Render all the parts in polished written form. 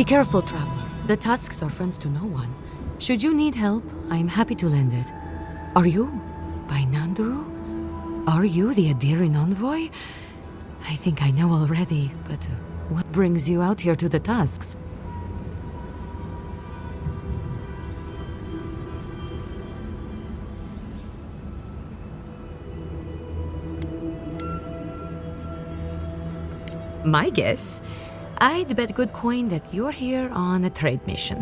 careful, traveler. The tusks are friends to no one. Should you need help, I am happy to lend it. Are you by Nanduru? Are you the Adiran envoy? I think I know already, but what brings you out here to the tusks? My guess? I'd bet good coin that you're here on a trade mission.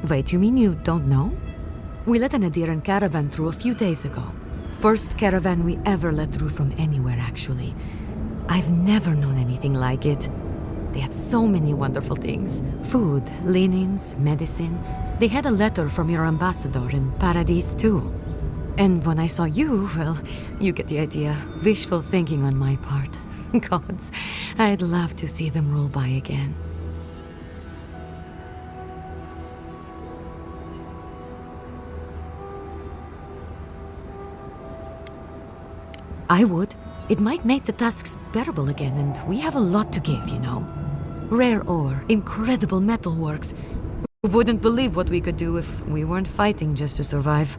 Wait, you mean you don't know? We let an Adiran caravan through a few days ago. First caravan we ever let through from anywhere, actually. I've never known anything like it. They had so many wonderful things. Food, linens, medicine. They had a letter from your ambassador in Paradise, too. And when I saw you, well, you get the idea. Wishful thinking on my part. Gods, I'd love to see them roll by again. I would. It might make the tasks bearable again, and we have a lot to give, you know. Rare ore, incredible metalworks. You wouldn't believe what we could do if we weren't fighting just to survive.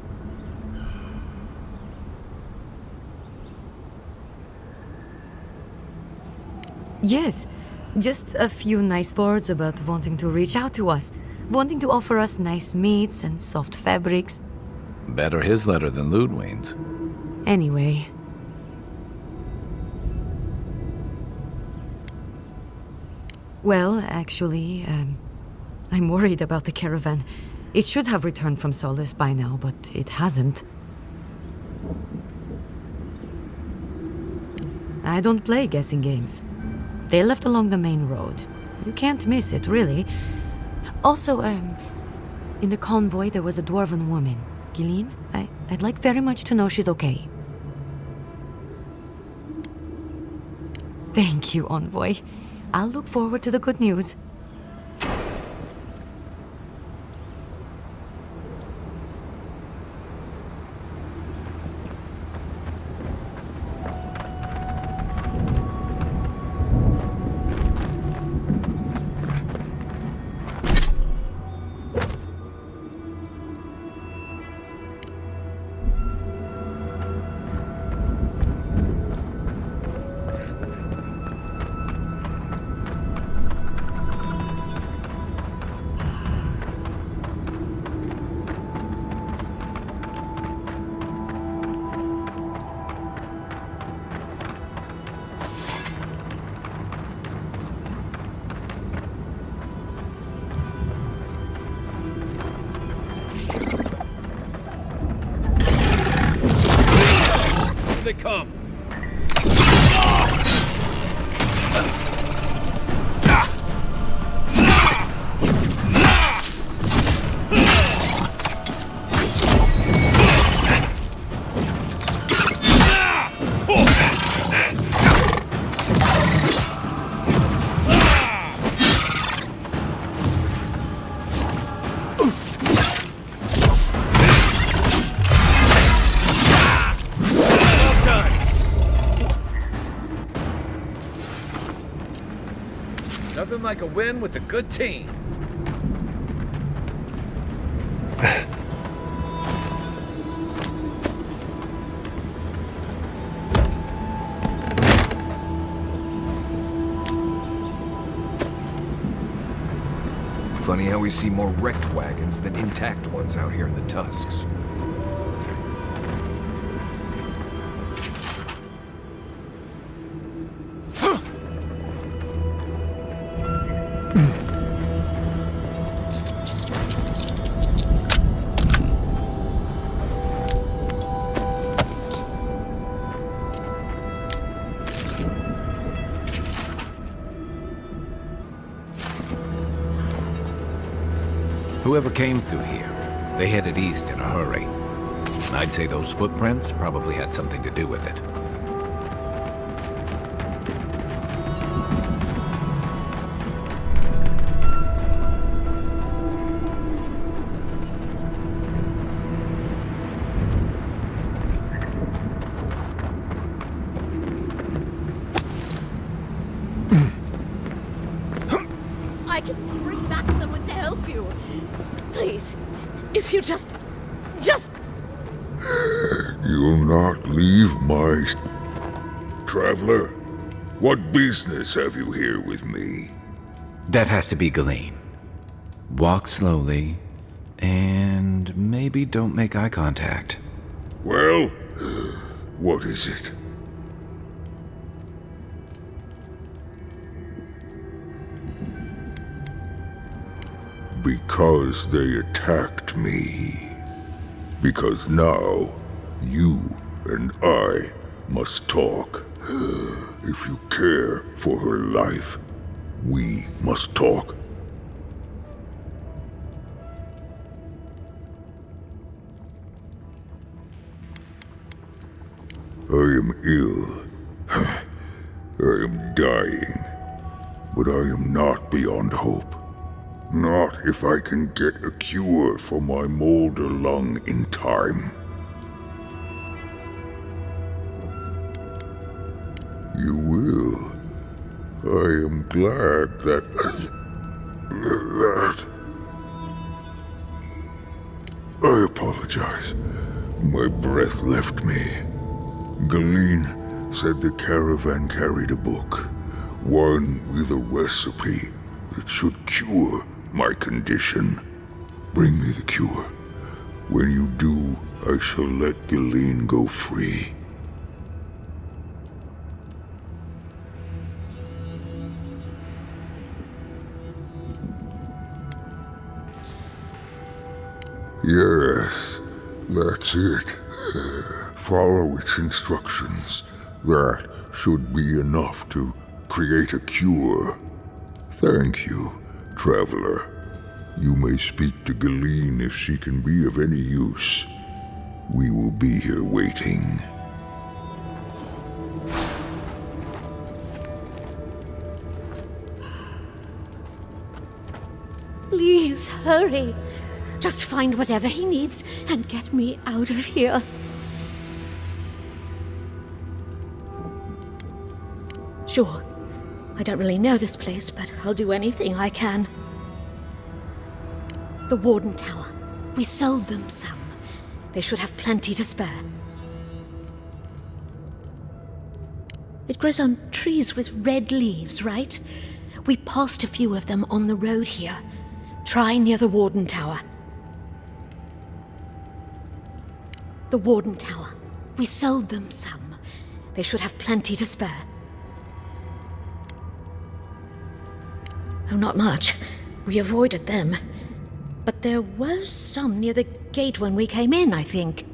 Yes, just a few nice words about wanting to reach out to us, wanting to offer us nice meats and soft fabrics. Better his letter than Ludwig's. Anyway. Well, actually, I'm worried about the caravan. It should have returned from Solace by now, but it hasn't. I don't play guessing games. They left along the main road. You can't miss it, really. Also, in the convoy there was a dwarven woman. Gilleen, I'd like very much to know she's okay. Thank you, Envoy. I'll look forward to the good news. They come. Nothing like a win with a good team. Funny how we see more wrecked wagons than intact ones out here in the tusks. Whoever came through here, they headed east in a hurry. I'd say those footprints probably had something to do with it. If you just... You'll not leave my... Traveler, what business have you here with me? That has to be Ghislaine. Walk slowly, and maybe don't make eye contact. Well, what is it? Because they attacked me. Because now, you and I must talk. If you care for her life, we must talk. I am ill. I am dying. But I am not beyond hope. Not if I can get a cure for my molder lung in time. You will. I am glad that... I apologize. My breath left me. Ghislaine said the caravan carried a book. One with a recipe that should cure my condition. Bring me the cure. When you do, I shall let Ghislaine go free. Yes, that's it. Follow its instructions. That should be enough to create a cure. Thank you, traveler. You may speak to Ghislaine if she can be of any use. We will be here waiting. Please, hurry. Just find whatever he needs and get me out of here. Sure. I don't really know this place, but I'll do anything I can. The Warden Tower. We sold them some. They should have plenty to spare. It grows on trees with red leaves, right? We passed a few of them on the road here. Try near the Warden Tower. The Warden Tower. We sold them some. They should have plenty to spare. Oh, not much. We avoided them. But there were some near the gate when we came in, I think.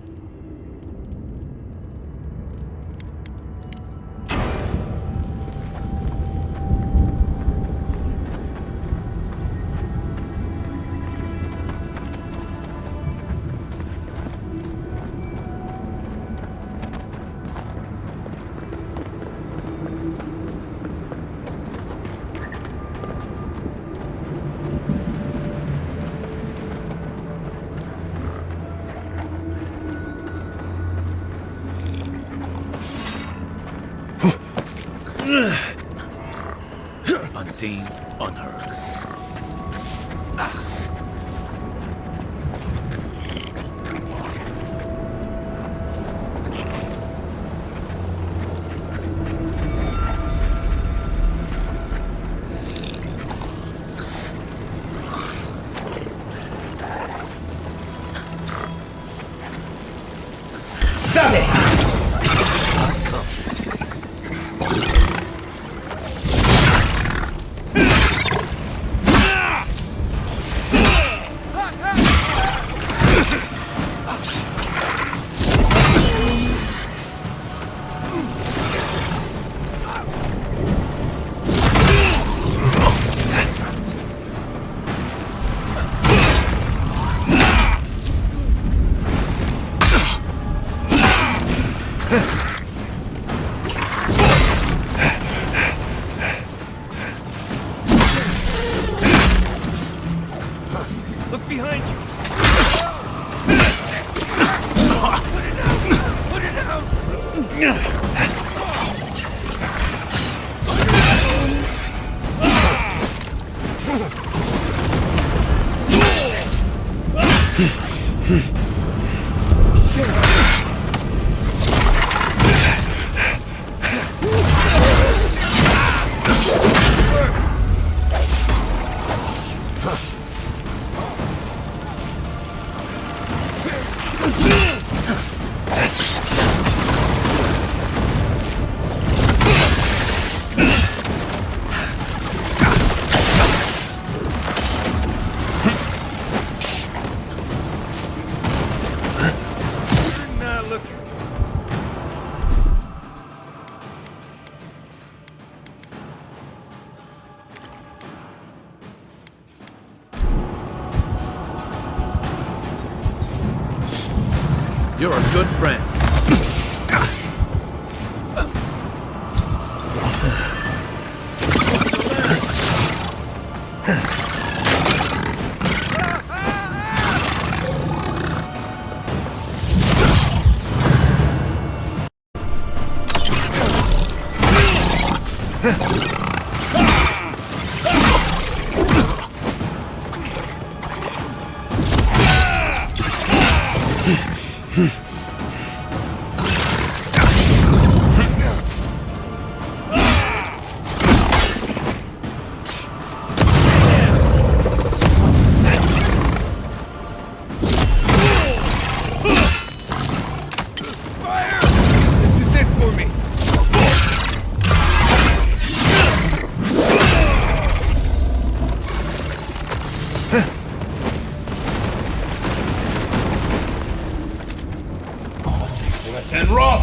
Unseen, unheard. Look behind you! Put it out! Put it out! Not looking. You're a good friend. This is it for me. And roll!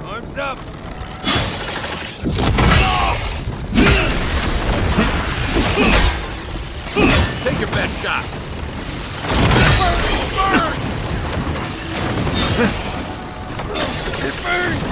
Arms up. Take your best shot. It burns.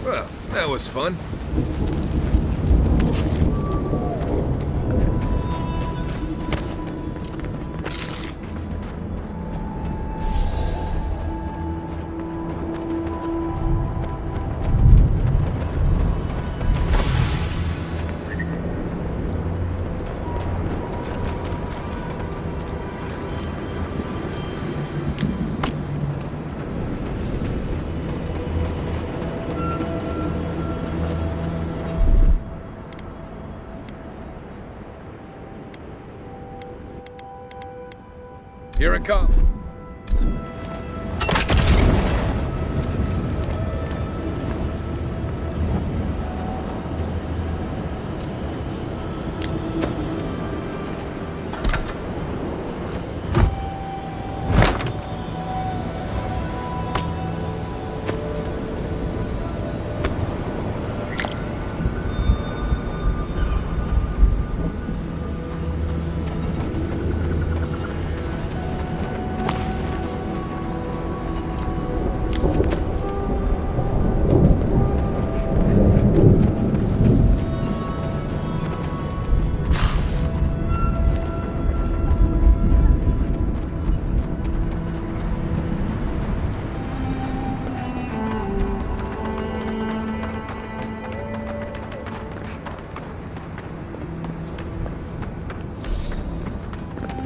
Well, that was fun. Here it comes.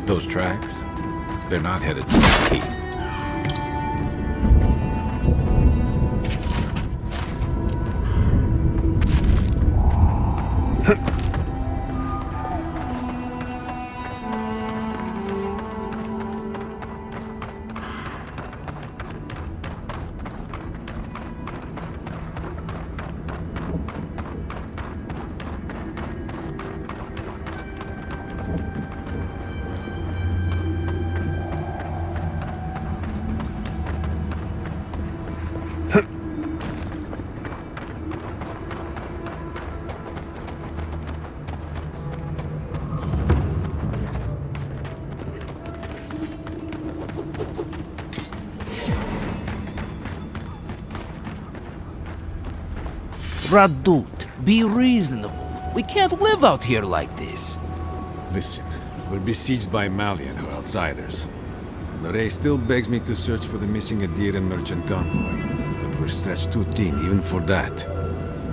Those tracks, they're not headed to the keep. Radut, be reasonable. We can't live out here like this. Listen, we're besieged by Mali and her outsiders. Lorraine still begs me to search for the missing Adiran merchant convoy, but we're stretched too thin even for that.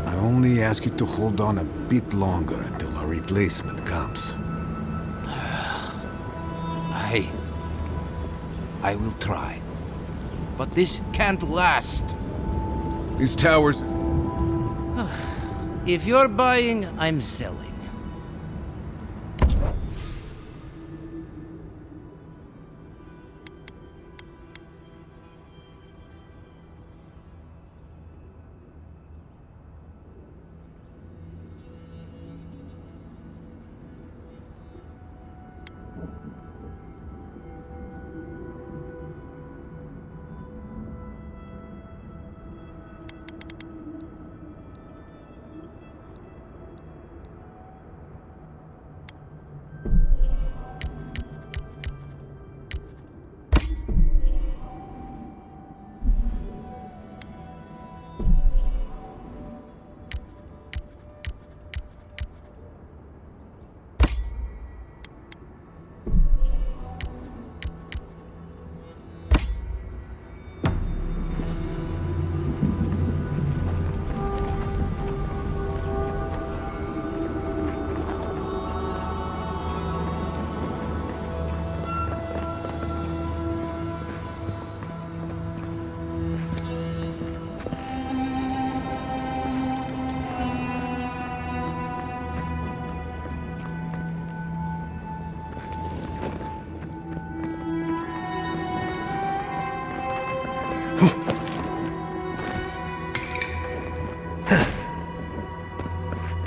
I only ask you to hold on a bit longer until our replacement comes. I will try. But this can't last. These towers... If you're buying, I'm selling.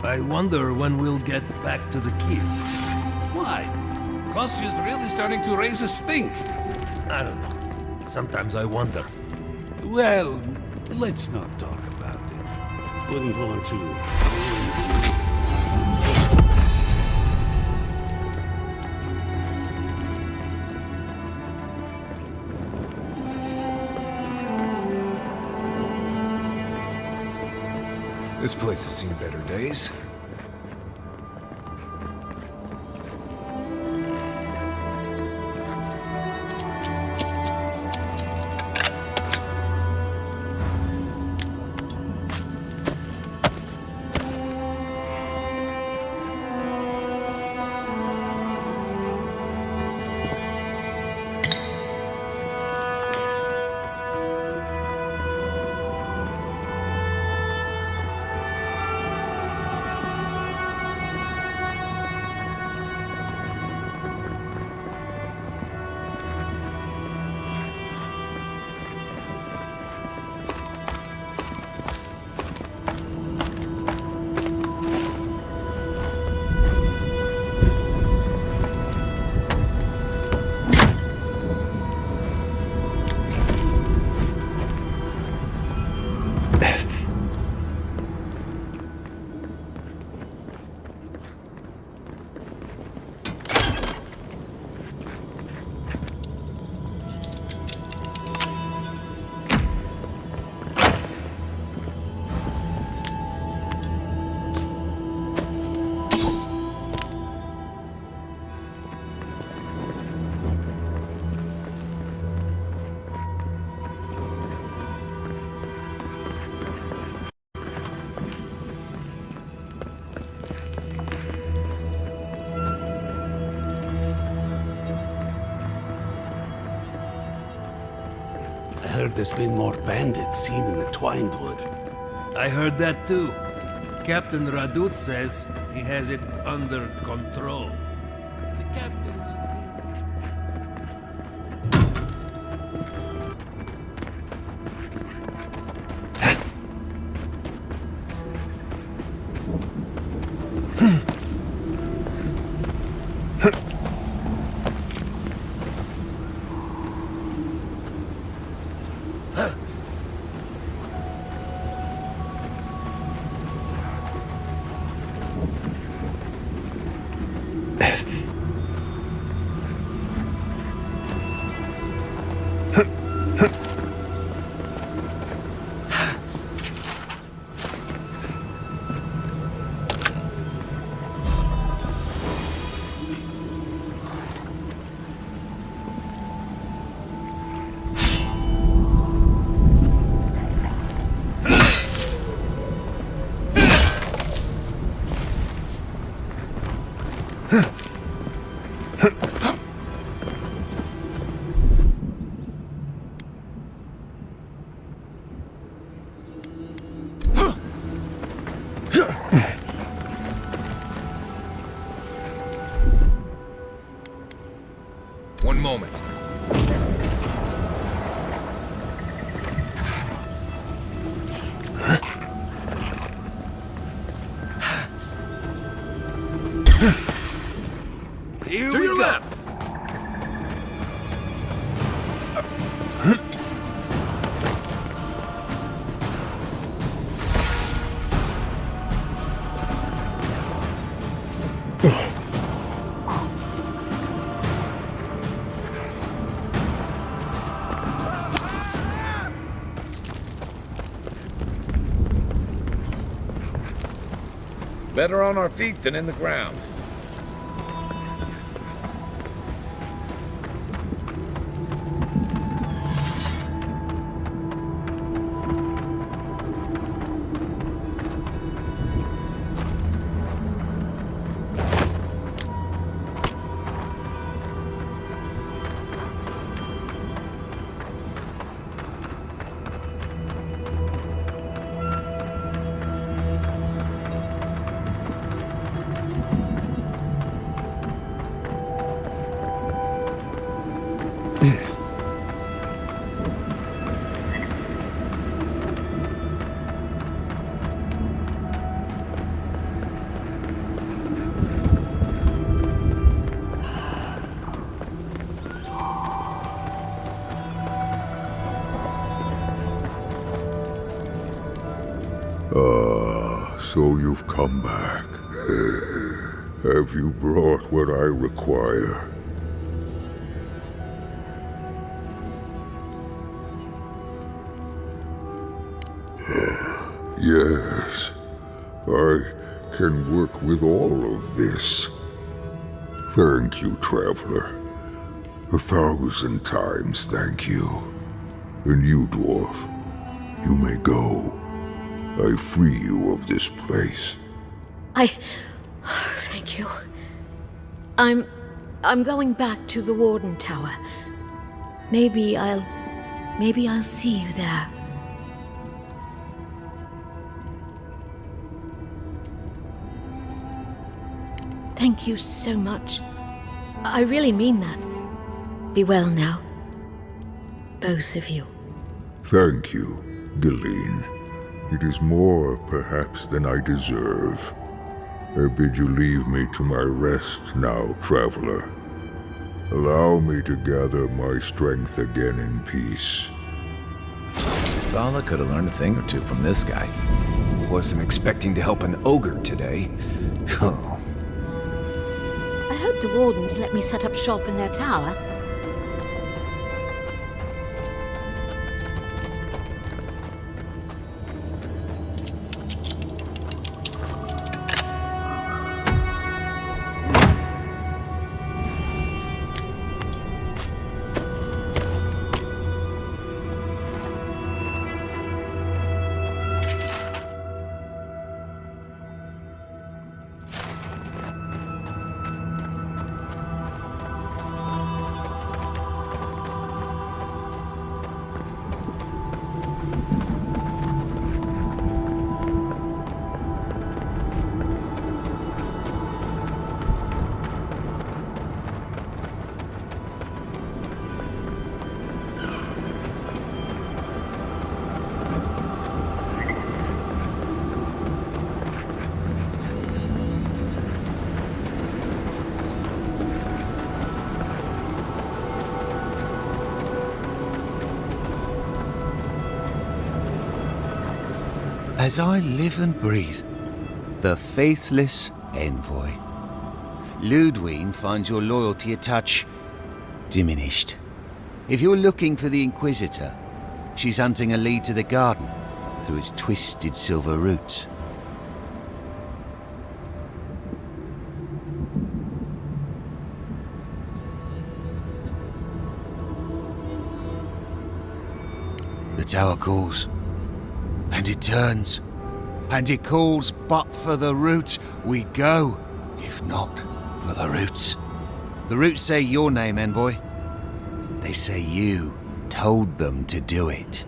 I wonder when we'll get back to the keep. Why? Kostyu's really starting to raise a stink. I don't know. Sometimes I wonder. Well, let's not talk about it. Wouldn't want to. This place has seen better days. I heard there's been more bandits seen in the Twined Wood. I heard that too. Captain Radut says he has it under control. The captain... Better on our feet than in the ground. So you've come back. Have you brought what I require? Yes, I can work with all of this. Thank you, traveler. 1,000 times thank you. And you, dwarf, you may go. I free you of this place. Thank you. I'm going back to the Warden Tower. Maybe I'll see you there. Thank you so much. I really mean that. Be well now. Both of you. Thank you, Galeen. It is more, perhaps, than I deserve. I bid you leave me to my rest now, traveler. Allow me to gather my strength again in peace. Vala could have learned a thing or two from this guy. Wasn't expecting to help an ogre today. Oh. I hope the Wardens let me set up shop in their tower. As I live and breathe, the faithless envoy. Ludwine finds your loyalty a touch diminished. If you're looking for the Inquisitor, she's hunting a lead to the garden through its twisted silver roots. The tower calls. And it turns, and it calls, but for the roots we go, if not for the roots. The roots say your name, envoy. They say you told them to do it.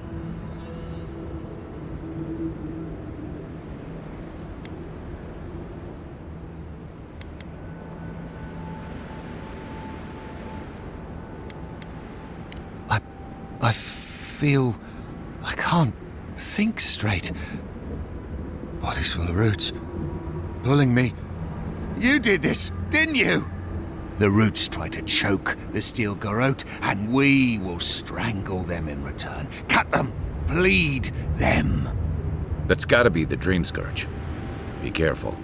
I feel I can't think straight. Body's full of roots. Pulling me. You did this, didn't you? The roots try to choke the steel garrote, and we will strangle them in return. Cut them. Bleed them. That's gotta be the Dream Scourge. Be careful.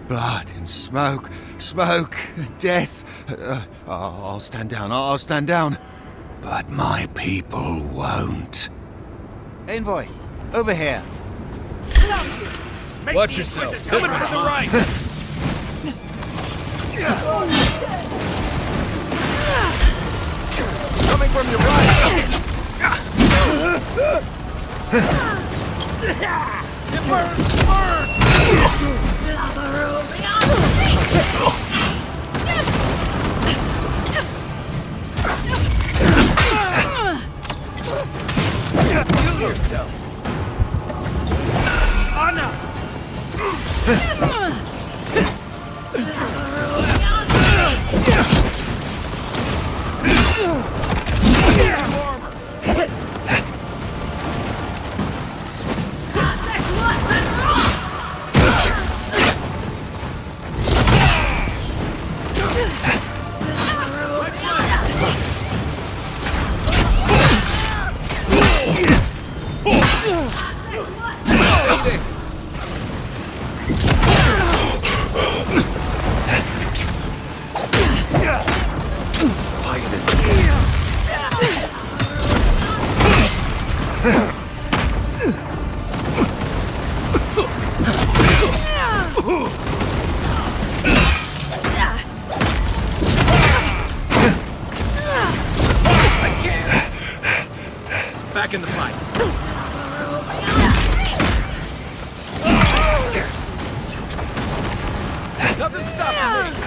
Blood and smoke. Smoke. Death. I'll stand down. I'll stand down. But my people won't. Envoy, over here. Watch yourself. Coming from the right. Coming from your right! It burns! Heal yourself. Anna! Back in the fight. Nothing stopping me.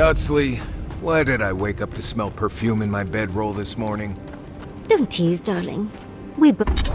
Dudsley, why did I wake up to smell perfume in my bedroll this morning? Don't tease, darling. We both...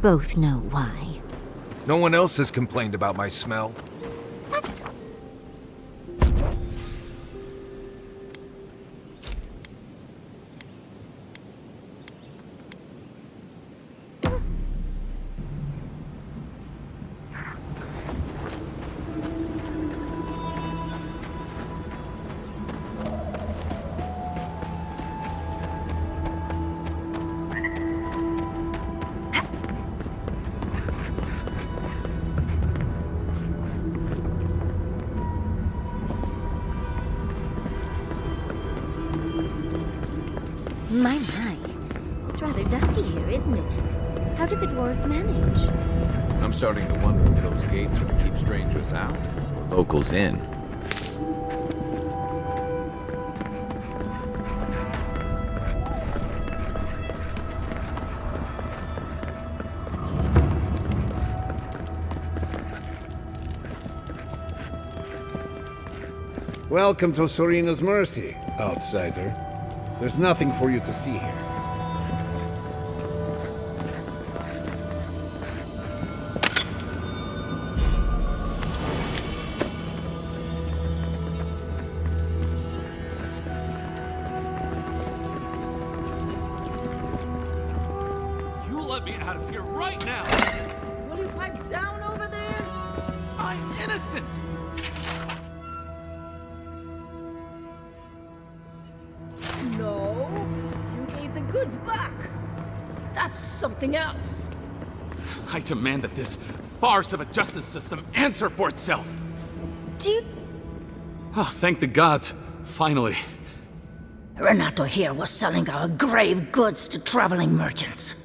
both know why. No one else has complained about my smell. My. It's rather dusty here, isn't it? How did the dwarves manage? I'm starting to wonder if those gates are to keep strangers out, locals in. Welcome to Serena's Mercy, outsider. There's nothing for you to see here. You let me out of here right now! Will you pipe down over there? I'm innocent! No, you gave the goods back. That's something else. I demand that this farce of a justice system answer for itself! Do you... Oh, thank the gods. Finally. Renato here was selling our grave goods to traveling merchants.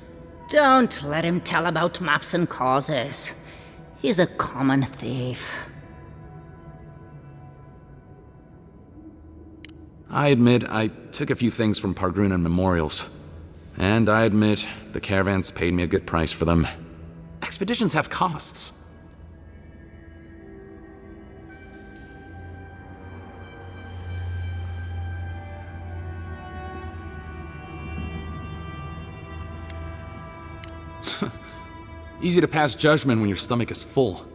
Don't let him tell about maps and causes. He's a common thief. I admit I took a few things from Pargrunan memorials. And I admit the caravans paid me a good price for them. Expeditions have costs. Easy to pass judgment when your stomach is full.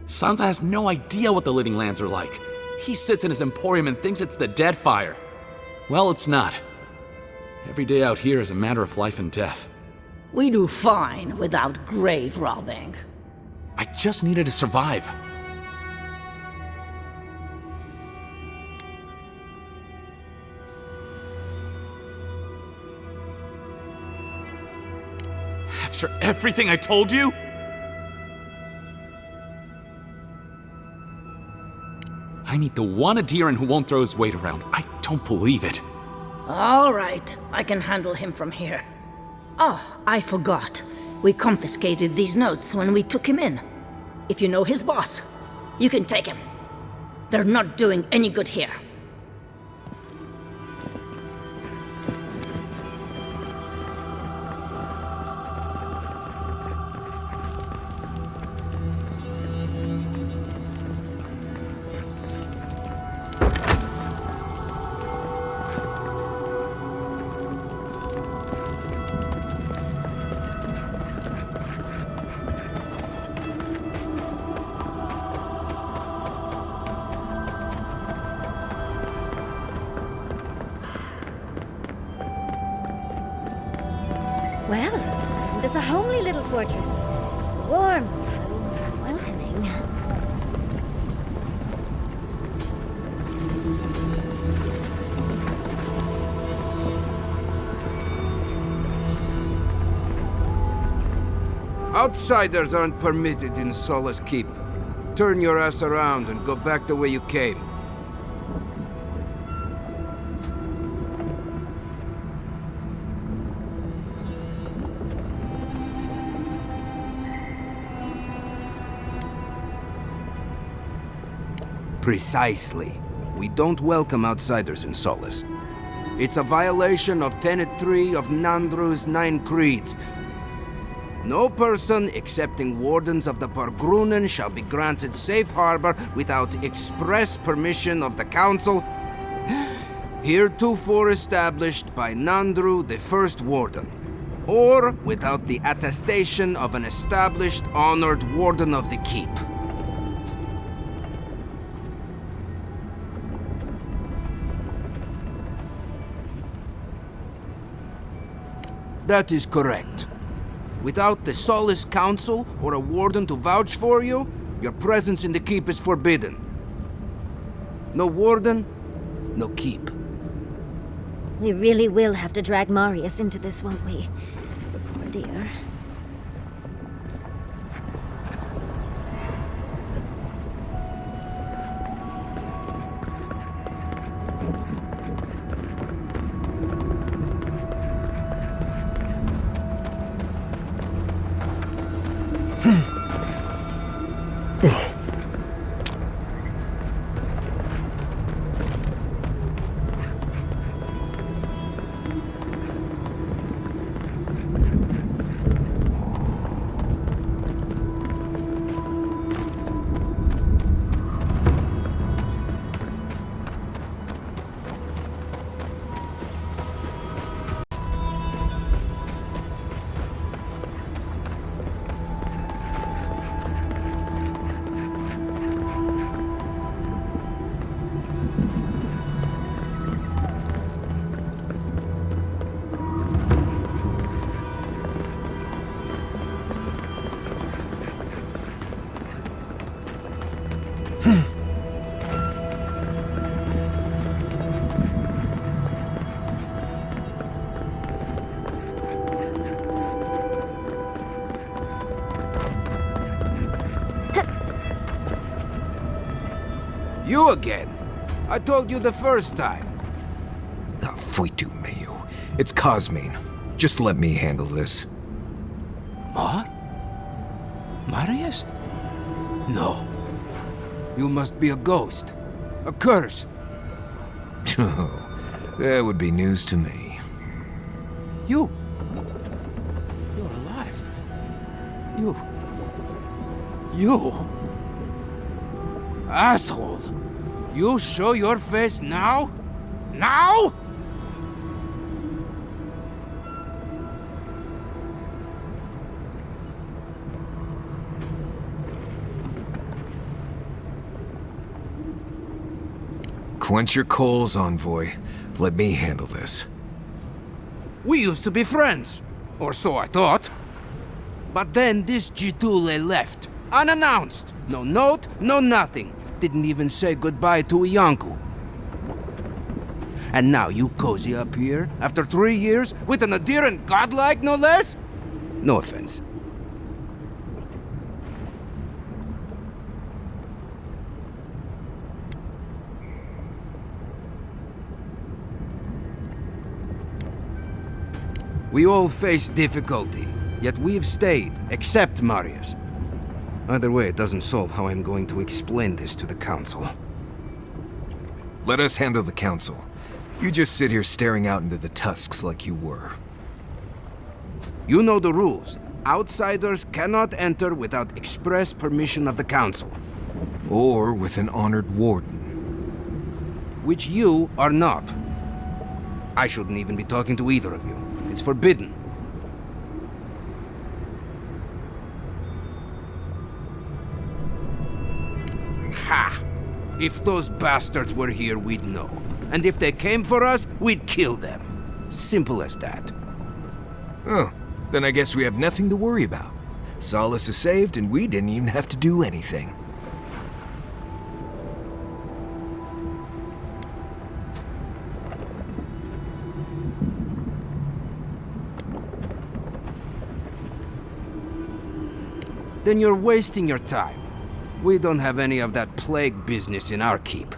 Sansa has no idea what the living lands are like. He sits in his emporium and thinks it's the Deadfire. Well, it's not. Every day out here is a matter of life and death. We do fine without grave robbing. I just needed to survive. After everything I told you? I need the one Adiran who won't throw his weight around. I don't believe it. All right, I can handle him from here. Oh, I forgot. We confiscated these notes when we took him in. If you know his boss, you can take him. They're not doing any good here. Well, Isn't this a homely little fortress? So warm, so welcoming. Outsiders aren't permitted in Solace Keep. Turn your ass around and go back the way you came. Precisely. We don't welcome outsiders in Solace. It's a violation of Tenet 3 of Nandru's 9 Creeds. No person excepting wardens of the Pargrunen shall be granted safe harbor without express permission of the Council, heretofore established by Nandru, the First Warden, or without the attestation of an established, honored Warden of the Keep. That is correct. Without the Solace Council or a warden to vouch for you, your presence in the keep is forbidden. No warden, no keep. We really will have to drag Marius into this, won't we? The poor dear. You again? I told you the first time. Ah, Fuitu Mayu. It's Cosmine. Just let me handle this. Marius? No. You must be a ghost. A curse. That would be news to me. You're alive. You... Asshole! You show your face now? Now? Quench your coals, envoy. Let me handle this. We used to be friends. Or so I thought. But then this Jitule left. Unannounced. No note, no nothing. Didn't even say goodbye to Iancu. And now you cozy up here, after 3 years, with an adherent godlike, no less? No offense. We all face difficulty, yet we've stayed, except Marius. Either way, it doesn't solve how I'm going to explain this to the Council. Let us handle the Council. You just sit here staring out into the tusks like you were. You know the rules. Outsiders cannot enter without express permission of the Council. Or with an honored warden. Which you are not. I shouldn't even be talking to either of you. It's forbidden. Ha! If those bastards were here, we'd know. And if they came for us, we'd kill them. Simple as that. Oh, Then I guess we have nothing to worry about. Solace is saved, and we didn't even have to do anything. Then you're wasting your time. We don't have any of that plague business in our keep.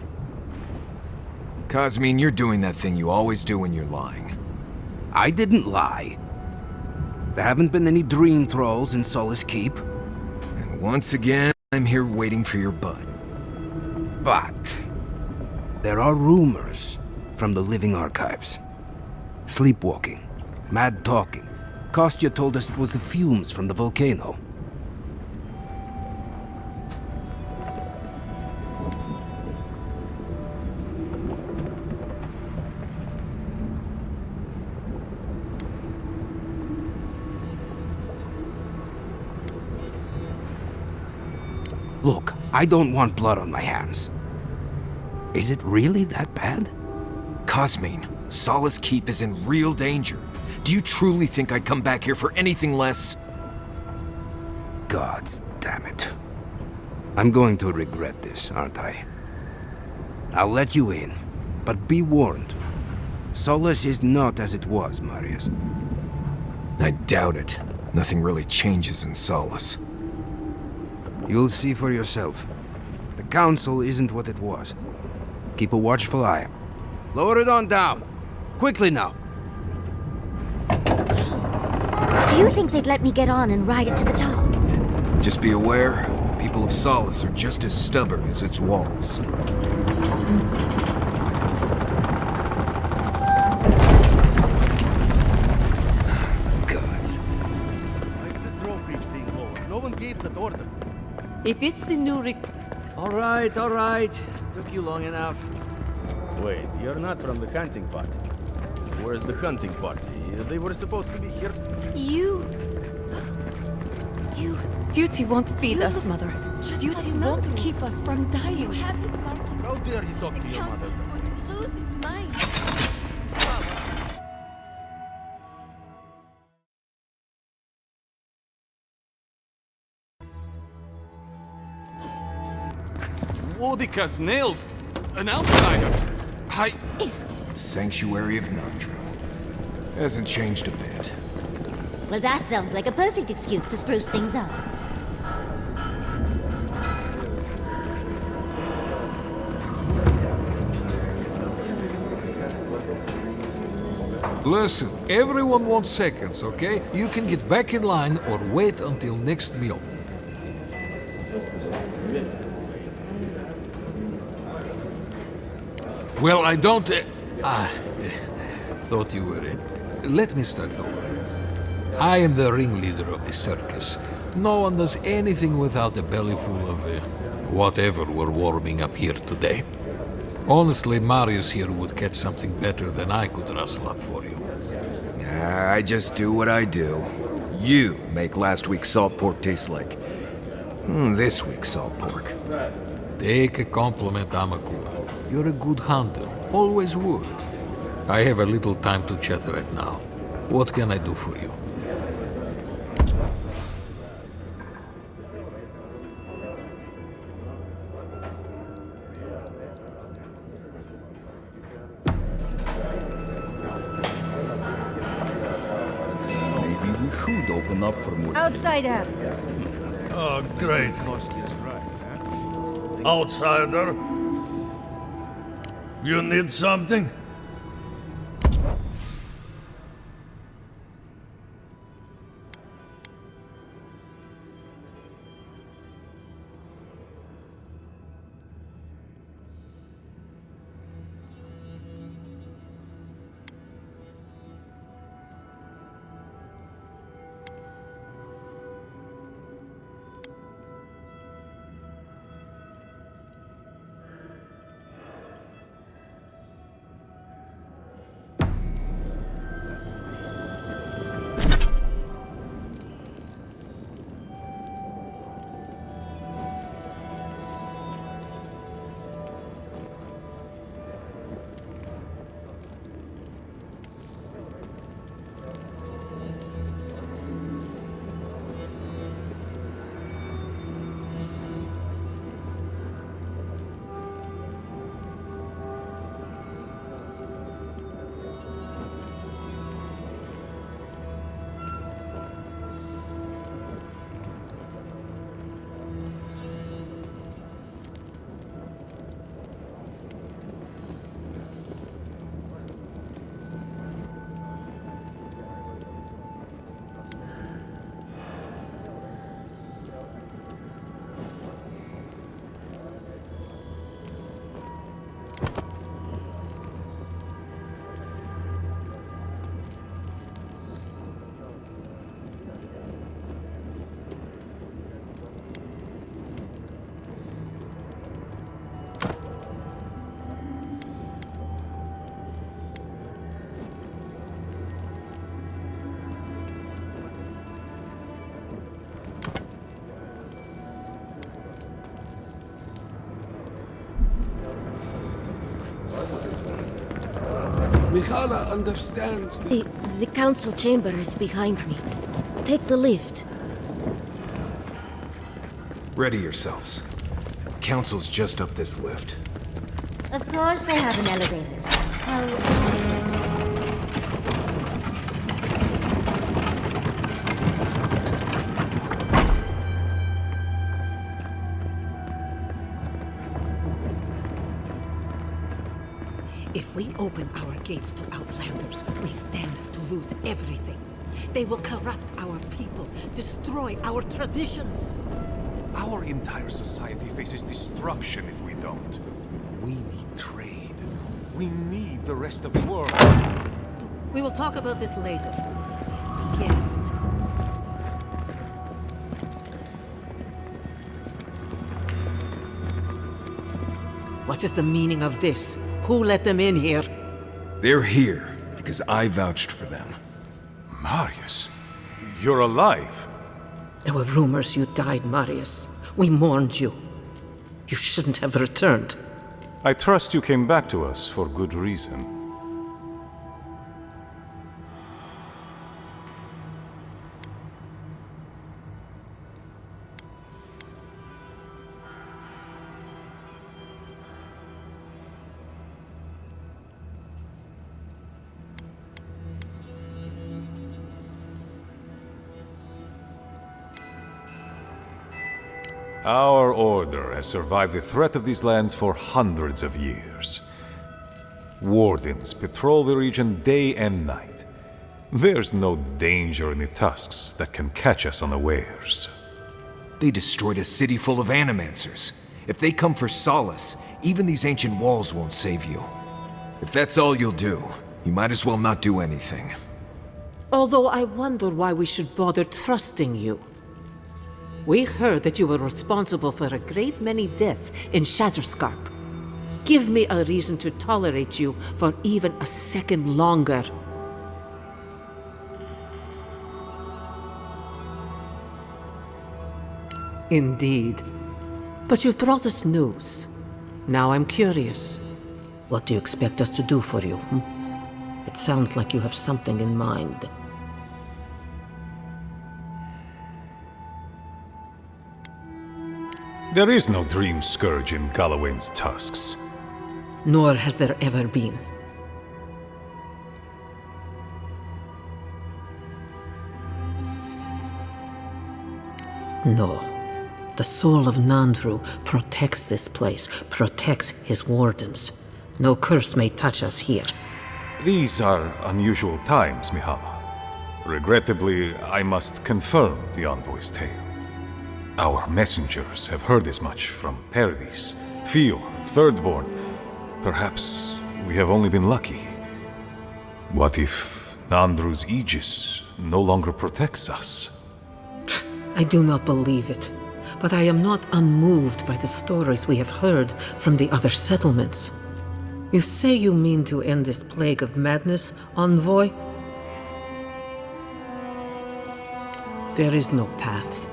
Cosmine, you're doing that thing you always do when you're lying. I didn't lie. There haven't been any dream trolls in Solace Keep. And once again, I'm here waiting for your butt. But there are rumors from the living archives. Sleepwalking, mad talking. Kostya told us it was the fumes from the volcano. Look, I don't want blood on my hands. Is it really that bad? Cosmine, Solace Keep is in real danger. Do you truly think I'd come back here for anything less? Gods damn it. I'm going to regret this, aren't I? I'll let you in, but be warned. Solace is not as it was, Marius. I doubt it. Nothing really changes in Solace. You'll see for yourself. The Council isn't what it was. Keep a watchful eye. Lower it on down. Quickly now. You think they'd let me get on and ride it to the top? Just be aware, people of Solace are just as stubborn as its walls. Gods. Why is the drawbridge being lowered? No one gave that order. If it's the new All right. Took you long enough. Wait, you're not from the hunting party. Where's the hunting party? They were supposed to be here. You... Duty won't feed us, Mother. Duty won't keep us from dying. How dare you talk to your mother? Lose its mind. Wodica's nails! An outsider! Sanctuary of Nandro. Hasn't changed a bit. Well, that sounds like a perfect excuse to spruce things up. Listen, everyone wants seconds, okay? You can get back in line or wait until next meal. Well, I don't... thought you were... let me start over. I am the ringleader of the circus. No one does anything without a belly full of whatever we're warming up here today. Honestly, Marius here would catch something better than I could rustle up for you. I just do what I do. You make last week's salt pork taste like... this week's salt pork. Take a compliment, Amakura. You're a good hunter. Always would. I have a little time to chat right now. What can I do for you? Maybe we should open up for more. Outsider! Oh, great. Koski's right, huh? Outsider? You need something? Mihala understands. The council chamber is behind me. Take the lift. Ready yourselves. Council's just up this lift. Of course they have an elevator. If we open our gates to Outlanders, we stand to lose everything. They will corrupt our people, destroy our traditions. Our entire society faces destruction if we don't. We need trade. We need the rest of the world. We will talk about this later. Guest. What is the meaning of this? Who let them in here? They're here because I vouched for them. Marius, you're alive. There were rumors you died, Marius. We mourned you. You shouldn't have returned. I trust you came back to us for good reason. Our order has survived the threat of these lands for hundreds of years. Wardens patrol the region day and night. There's no danger in the tusks that can catch us unawares. They destroyed a city full of animancers. If they come for solace, even these ancient walls won't save you. If that's all you'll do, you might as well not do anything. Although I wonder why we should bother trusting you. We heard that you were responsible for a great many deaths in Shatterscarp. Give me a reason to tolerate you for even a second longer. Indeed. But you've brought us news. Now I'm curious. What do you expect us to do for you? It sounds like you have something in mind. There is no dream scourge in Galawain's tusks. Nor has there ever been. No. The soul of Nandru protects this place, protects his wardens. No curse may touch us here. These are unusual times, Mihala. Regrettably, I must confirm the envoy's tale. Our messengers have heard as much from Paradis, Fio, Thirdborn. Perhaps we have only been lucky. What if Nandru's aegis no longer protects us? I do not believe it, but I am not unmoved by the stories we have heard from the other settlements. You say you mean to end this plague of madness, envoy? There is no path.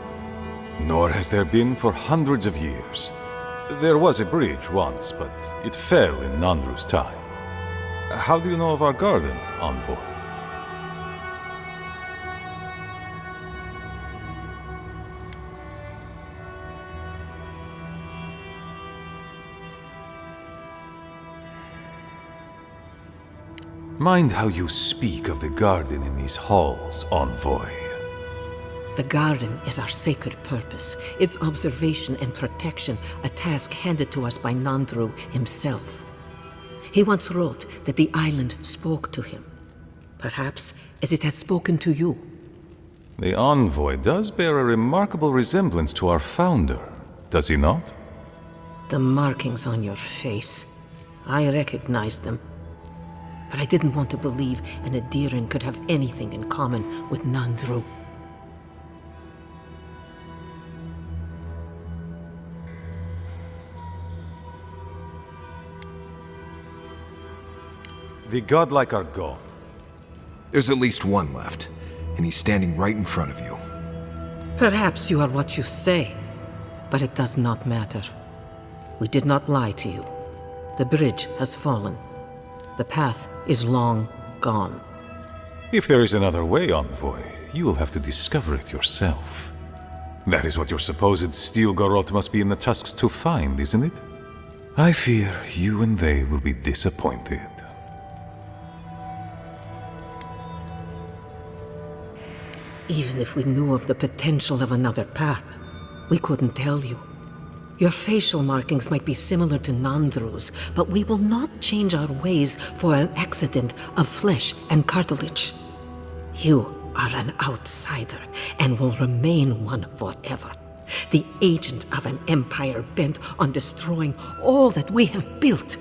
Nor has there been for hundreds of years. There was a bridge once, but it fell in Nandru's time. How do you know of our garden, envoy? Mind how you speak of the garden in these halls, envoy. The garden is our sacred purpose, its observation and protection, a task handed to us by Nandru himself. He once wrote that the island spoke to him, perhaps as it has spoken to you. The envoy does bear a remarkable resemblance to our founder, does he not? The markings on your face, I recognize them. But I didn't want to believe an Adiran could have anything in common with Nandru. The godlike are gone. There's at least one left, and he's standing right in front of you. Perhaps you are what you say, but it does not matter. We did not lie to you. The bridge has fallen. The path is long gone. If there is another way, Envoy, you will have to discover it yourself. That is what your supposed steel garrote must be in the tusks to find, isn't it? I fear you and they will be disappointed. Even if we knew of the potential of another path, we couldn't tell you. Your facial markings might be similar to Nandru's, but we will not change our ways for an accident of flesh and cartilage. You are an outsider and will remain one forever. The agent of an empire bent on destroying all that we have built.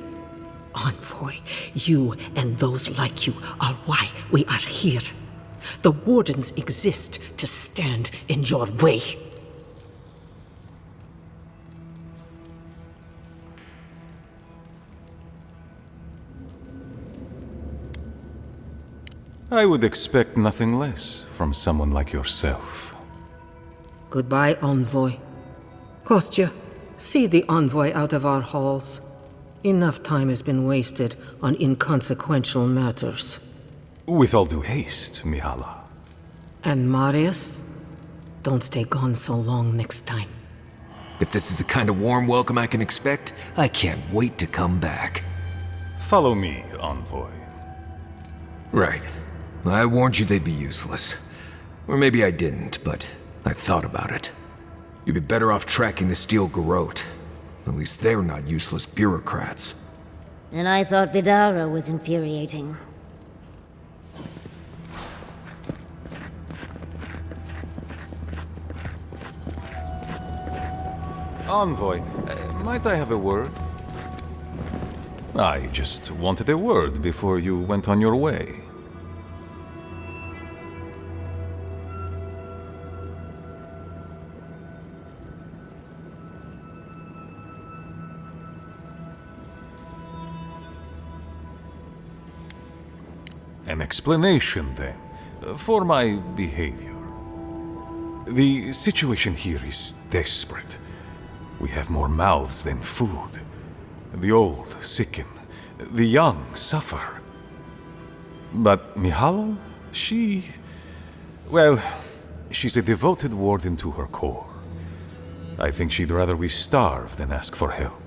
Envoy, you and those like you are why we are here. The Wardens exist to stand in your way. I would expect nothing less from someone like yourself. Goodbye, Envoy. Kostya, see the Envoy out of our halls. Enough time has been wasted on inconsequential matters. With all due haste, Mihala. And Marius? Don't stay gone so long next time. If this is the kind of warm welcome I can expect, I can't wait to come back. Follow me, Envoy. Right. I warned you they'd be useless. Or maybe I didn't, but I thought about it. You'd be better off tracking the steel garrote. At least they're not useless bureaucrats. And I thought Vidara was infuriating. Envoy, might I have a word? I just wanted a word before you went on your way. An explanation, then, for my behavior. The situation here is desperate. We have more mouths than food. The old sicken, the young suffer. But Mihala, well, she's a devoted warden to her core. I think she'd rather we starve than ask for help.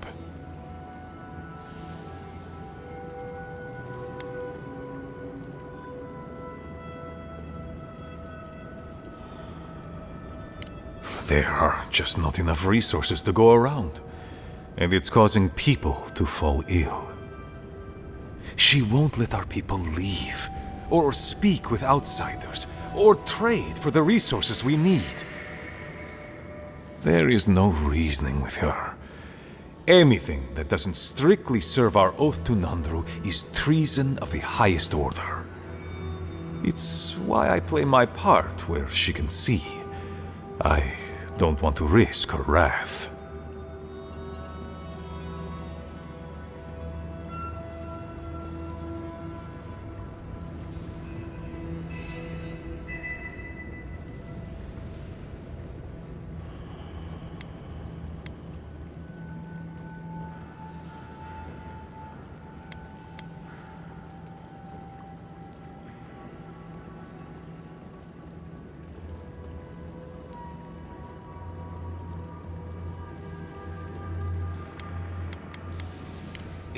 There are just not enough resources to go around, and it's causing people to fall ill. She won't let our people leave, or speak with outsiders, or trade for the resources we need. There is no reasoning with her. Anything that doesn't strictly serve our oath to Nandru is treason of the highest order. It's why I play my part where she can see. I don't want to risk her wrath.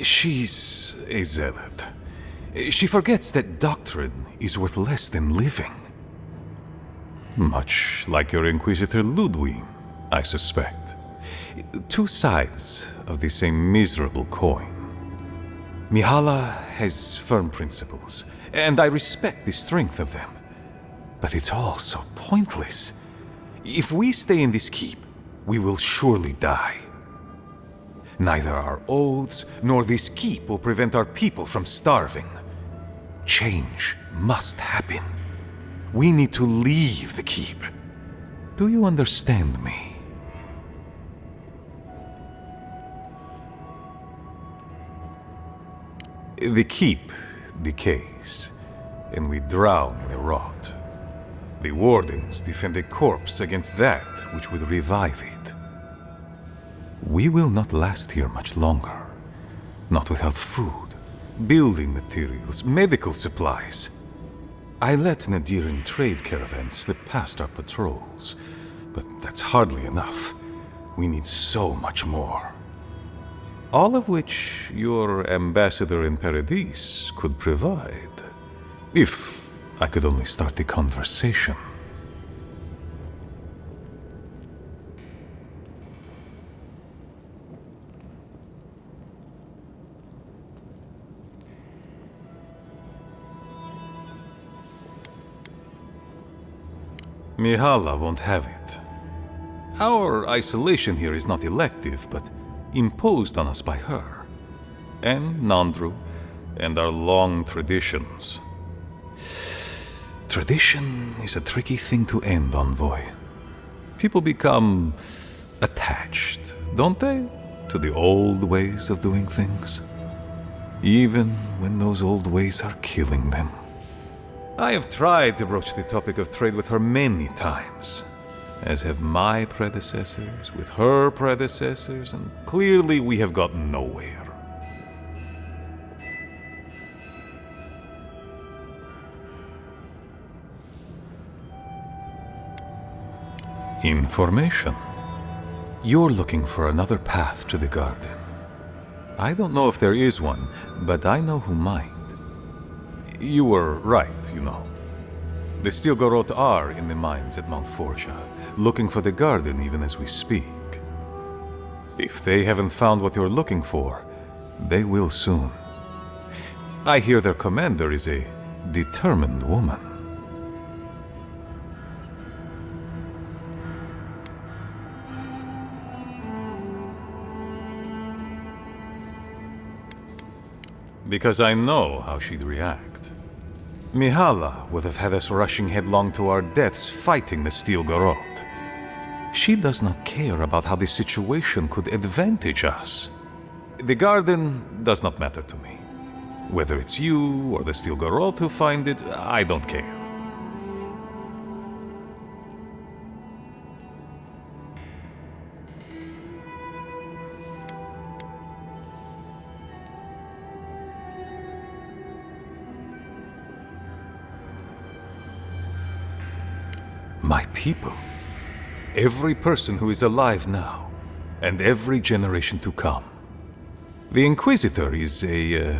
She's a zealot. She forgets that doctrine is worth less than living. Much like your Inquisitor Ludwig, I suspect. Two sides of the same miserable coin. Mihala has firm principles, and I respect the strength of them. But it's all so pointless. If we stay in this keep, we will surely die. Neither our oaths nor this keep will prevent our people from starving. Change must happen. We need to leave the keep. Do you understand me? The keep decays, and we drown in a rot. The wardens defend a corpse against that which would revive it. We will not last here much longer. Not without food, building materials, medical supplies. I let Nadiran trade caravans slip past our patrols, but that's hardly enough. We need so much more. All of which your ambassador in Paradis could provide. If I could only start the conversation. Mihala won't have it. Our isolation here is not elective, but imposed on us by her. And Nandru, and our long traditions. Tradition is a tricky thing to end, Envoy. People become attached, don't they, to the old ways of doing things? Even when those old ways are killing them. I have tried to broach the topic of trade with her many times, as have my predecessors with her predecessors, and clearly we have gotten nowhere. Information. You're looking for another path to the garden. I don't know if there is one, but I know who might. You were right, you know. The Steel Garrote are in the mines at Mount Forja, looking for the garden even as we speak. If they haven't found what you're looking for, they will soon. I hear their commander is a determined woman. Because I know how she'd react. Mihala would have had us rushing headlong to our deaths fighting the Steel Garrote. She does not care about how the situation could advantage us. The garden does not matter to me. Whether it's you or the Steel Garrote who find it, I don't care. My people. Every person who is alive now, and every generation to come. The Inquisitor is a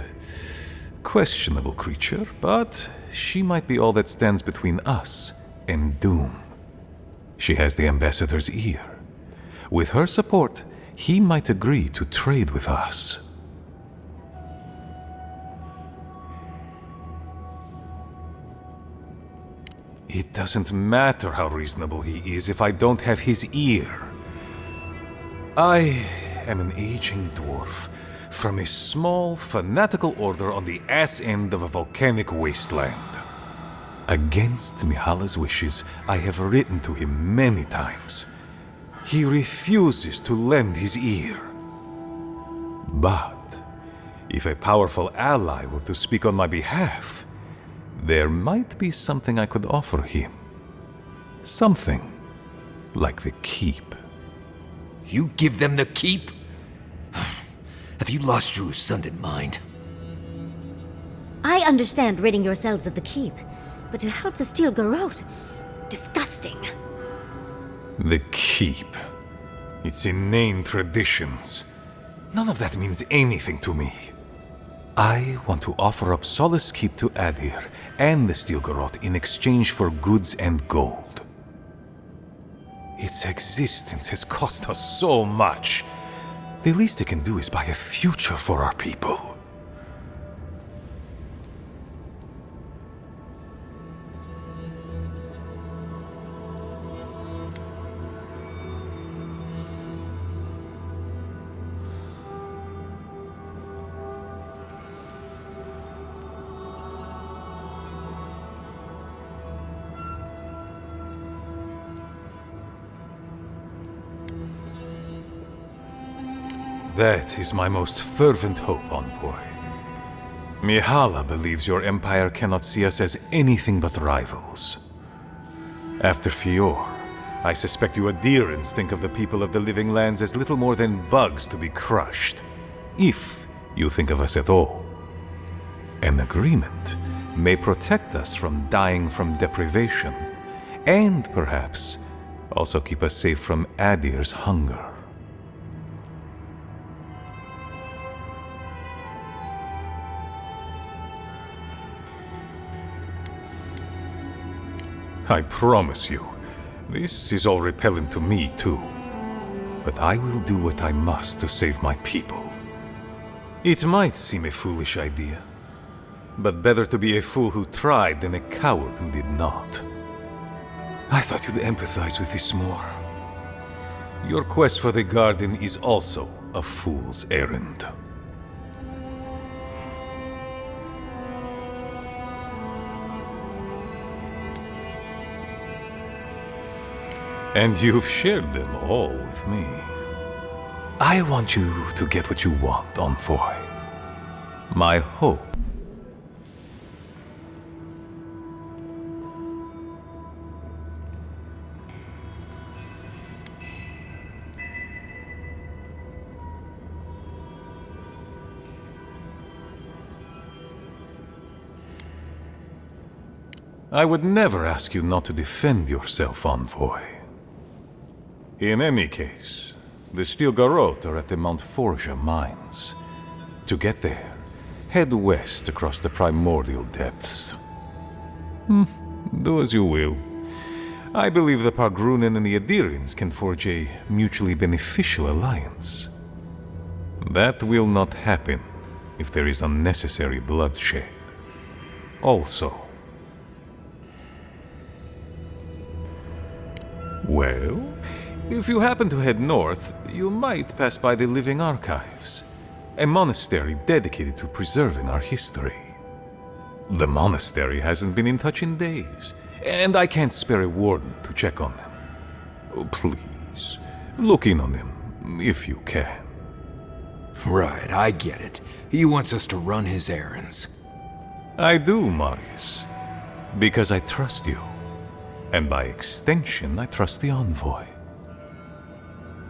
questionable creature, but she might be all that stands between us and doom. She has the Ambassador's ear. With her support, he might agree to trade with us. It doesn't matter how reasonable he is if I don't have his ear. I am an aging dwarf from a small, fanatical order on the ass end of a volcanic wasteland. Against Mihala's wishes, I have written to him many times. He refuses to lend his ear. But if a powerful ally were to speak on my behalf, there might be something I could offer him. Something like the keep. You give them the keep? Have you lost your Sundan mind? I understand ridding yourselves of the keep, but to help the Steel Garrote? Disgusting. The keep. Its inane traditions. None of that means anything to me. I want to offer up Solace Keep to Adir and the Steel Garrote in exchange for goods and gold. Its existence has cost us so much. The least it can do is buy a future for our people. That is my most fervent hope, Envoy. Mihala believes your empire cannot see us as anything but rivals. After Fior, I suspect you Adirans think of the people of the Living Lands as little more than bugs to be crushed. If you think of us at all. An agreement may protect us from dying from deprivation, and perhaps also keep us safe from Adir's hunger. I promise you, this is all repellent to me too. But I will do what I must to save my people. It might seem a foolish idea, but better to be a fool who tried than a coward who did not. I thought you'd empathize with this more. Your quest for the garden is also a fool's errand. And you've shared them all with me. I want you to get what you want, Envoy. My hope. I would never ask you not to defend yourself, Envoy. In any case, the Steel Garrote are at the Mount Forja mines. To get there, head west across the primordial depths. Do as you will. I believe the Pargrunen and the Adirians can forge a mutually beneficial alliance. That will not happen if there is unnecessary bloodshed. Also, well, if you happen to head north, you might pass by the Living Archives, a monastery dedicated to preserving our history. The monastery hasn't been in touch in days, and I can't spare a warden to check on them. Oh, please, look in on them, if you can. Right, I get it. He wants us to run his errands. I do, Marius, because I trust you. And by extension, I trust the Envoy.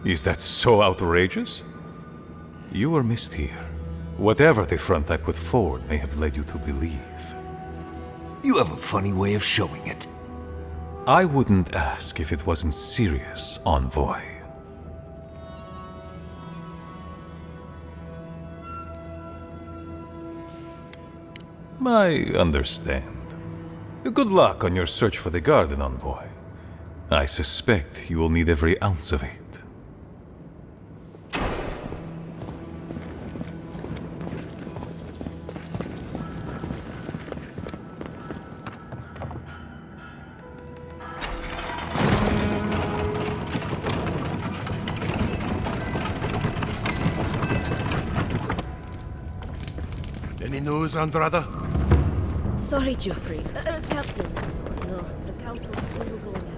Is that so outrageous? You were missed here. Whatever the front I put forward may have led you to believe. You have a funny way of showing it. I wouldn't ask if it wasn't serious, Envoy. I understand. Good luck on your search for the garden, Envoy. I suspect you will need every ounce of it. Any news, Andrada? Sorry, Geoffrey. Captain. No, the Council's still going